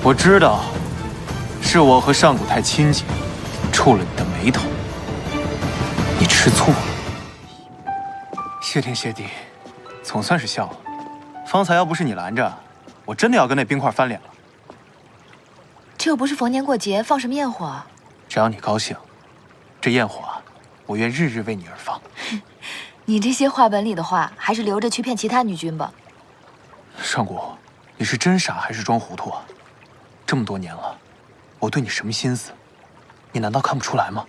我知道，是我和上古太亲近，触了你的眉头。你吃醋了。谢天谢地，总算是笑了。方才要不是你拦着，我真的要跟那冰块翻脸了。这又不是逢年过节，放什么焰火啊？只要你高兴，这焰火啊，我愿日日为你而放。你这些话本里的话，还是留着去骗其他女军吧。上古，你是真傻还是装糊涂啊？这么多年了，我对你什么心思，你难道看不出来吗？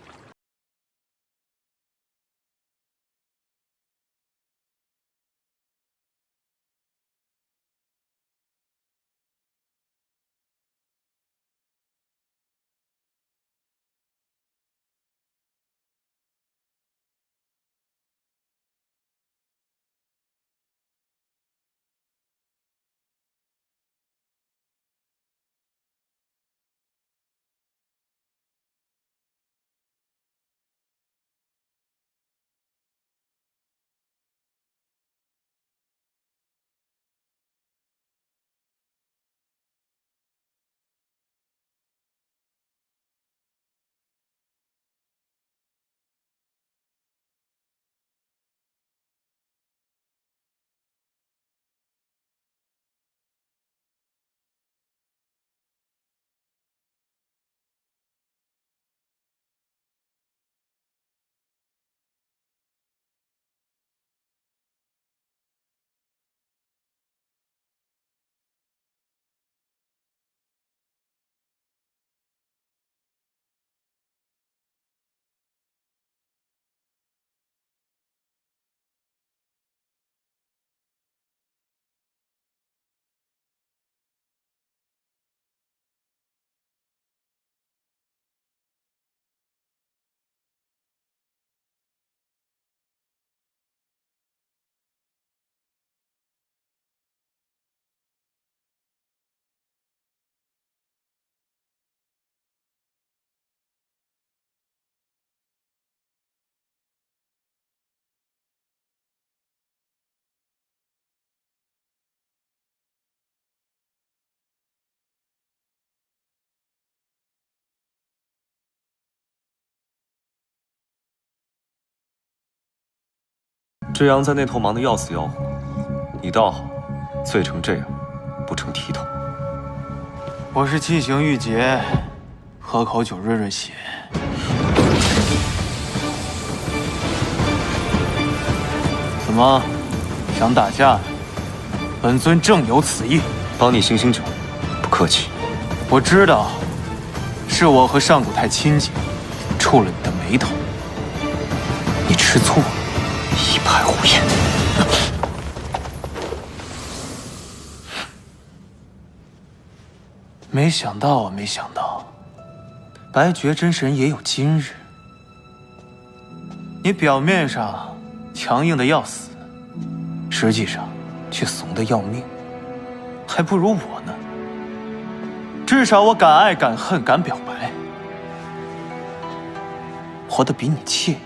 志阳在那头忙得要死要活，你倒好，醉成这样，不成体统。我是气行郁结，喝口酒润润血。怎么，想打架？本尊正有此意。帮你醒醒酒，不客气。我知道，是我和上古太亲近，触了你的眉头。你吃醋了。一派胡言！没想到啊，没想到，白绝真神也有今日。你表面上强硬的要死，实际上却怂的要命，还不如我呢。至少我敢爱敢恨敢表白，活得比你惬意。